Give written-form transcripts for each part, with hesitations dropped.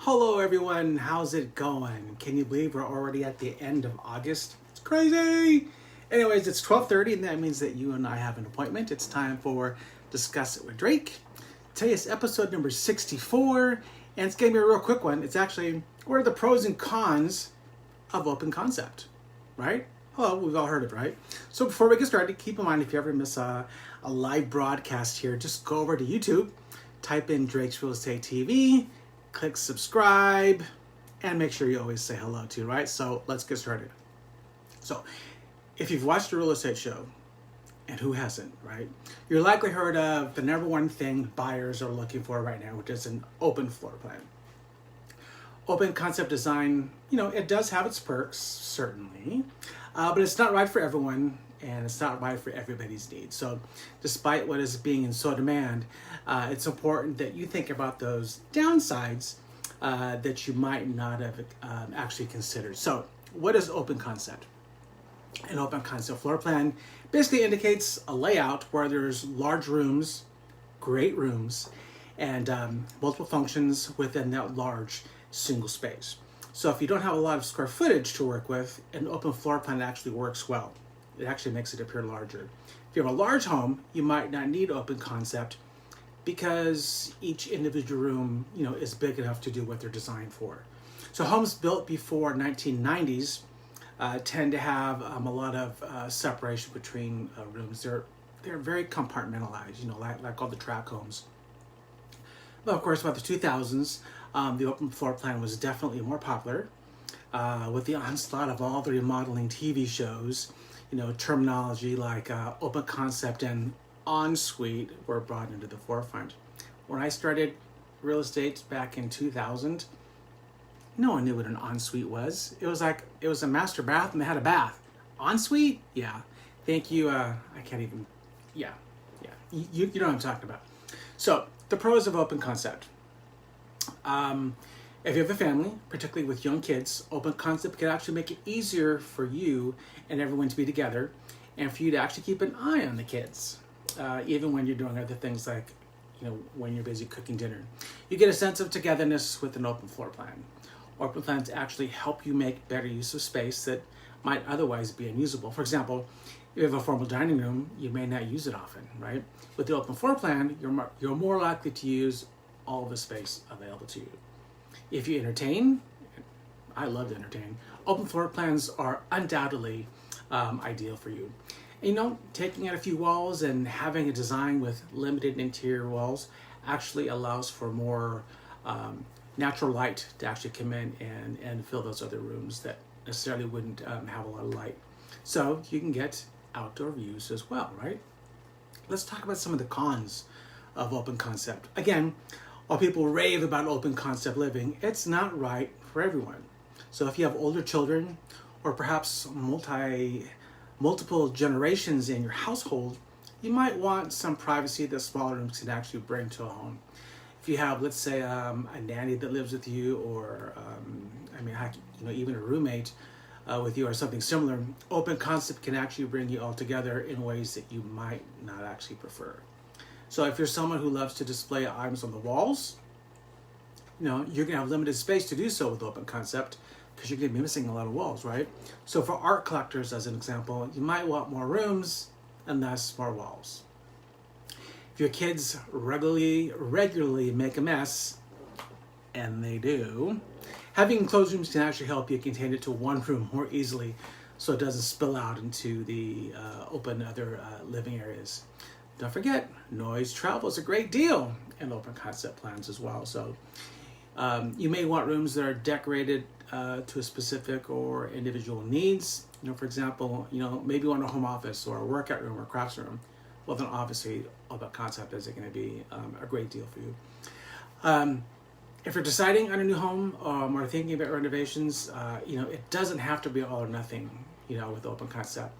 Hello everyone, how's it going? Can you believe we're already at the end of August? It's crazy! Anyways, it's 12:30 and that means that you and I have an appointment. It's time for Discuss It with Drake. Today is episode number 64 and it's going to be a real quick one. It's actually, what are the pros and cons of open concept, right? Hello, we've all heard it, right? So before we get started, keep in mind if you ever miss a live broadcast here, just go over to YouTube, type in Drake's Real Estate TV, click subscribe, and make sure you always say hello too, right? So let's get started. So if you've watched a real estate show, and who hasn't, right? You're likely heard of the number one thing buyers are looking for right now, which is an open floor plan. Open concept design, it does have its perks, certainly, but it's not right for everyone, and it's not right for everybody's needs. So despite what is being in so demand, it's important that you think about those downsides that you might not have actually considered. So what is open concept? An open concept floor plan basically indicates a layout where there's large rooms, great rooms, and multiple functions within that large single space. So if you don't have a lot of square footage to work with, an open floor plan actually works well. It actually makes it appear larger. If you have a large home, you might not need open concept because each individual room, is big enough to do what they're designed for. So homes built before 1990s tend to have a lot of separation between rooms. They're very compartmentalized, like all the tract homes. But of course, about the 2000s, the open floor plan was definitely more popular. With the onslaught of all the remodeling TV shows, terminology like open concept and ensuite were brought into the forefront. When I started real estate back in 2000, no one knew what an ensuite was. It was a master bath and they had a bath. Ensuite? Yeah. Thank you. I can't even. Yeah. You know what I'm talking about. So the pros of open concept. If you have a family, particularly with young kids, open concept can actually make it easier for you and everyone to be together and for you to actually keep an eye on the kids, even when you're doing other things like, when you're busy cooking dinner. You get a sense of togetherness with an open floor plan. Open plans actually help you make better use of space that might otherwise be unusable. For example, if you have a formal dining room, you may not use it often, right? With the open floor plan, you're more likely to use all the space available to you. If you entertain, I love to entertain, open floor plans are undoubtedly ideal for you. And, taking out a few walls and having a design with limited interior walls actually allows for more natural light to actually come in and fill those other rooms that necessarily wouldn't have a lot of light. So you can get outdoor views as well, right? Let's talk about some of the cons of open concept. Again, while people rave about open concept living, it's not right for everyone. So if you have older children or perhaps multiple generations in your household, you might want some privacy that smaller rooms can actually bring to a home. If you have, let's say, a nanny that lives with you, or even a roommate with you, or something similar, open concept can actually bring you all together in ways that you might not actually prefer. So if you're someone who loves to display items on the walls, you're going to have limited space to do so with open concept because you're going to be missing a lot of walls, right? So for art collectors, as an example, you might want more rooms and thus more walls. If your kids regularly make a mess, and they do, having enclosed rooms can actually help you contain it to one room more easily so it doesn't spill out into the open other living areas. Don't forget, noise travels a great deal in open concept plans as well. So you may want rooms that are decorated to a specific or individual needs. For example, maybe you want a home office or a workout room or crafts room. Well, then obviously open concept is going to be a great deal for you. If you're deciding on a new home or thinking about renovations, it doesn't have to be all or nothing, with open concept.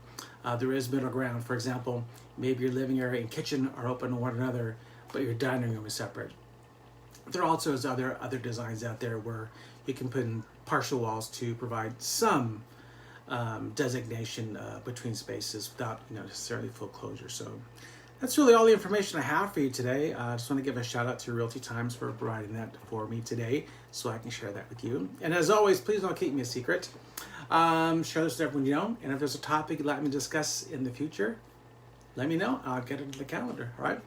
There is middle ground. For example, maybe your living area and kitchen are open to one another, but your dining room is separate. There also is other designs out there where you can put in partial walls to provide some designation between spaces without necessarily full closure. So That's really all the information I have for you today. I just want to give a shout out to Realty Times for providing that for me today so I can share that with you. And as always, please don't keep me a secret. Share this with everyone you know. And if there's a topic you'd like me to discuss in the future, let me know. I'll get it to the calendar. All right.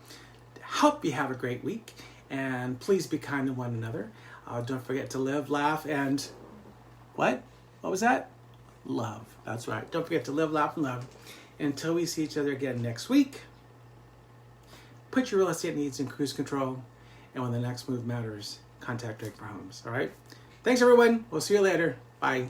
Hope you have a great week. And please be kind to one another. Don't forget to live, laugh, and what? What was that? Love. That's right. Don't forget to live, laugh, and love. And until we see each other again next week, put your real estate needs in cruise control. And when the next move matters, contact Drake for Homes. All right. Thanks, everyone. We'll see you later. Bye.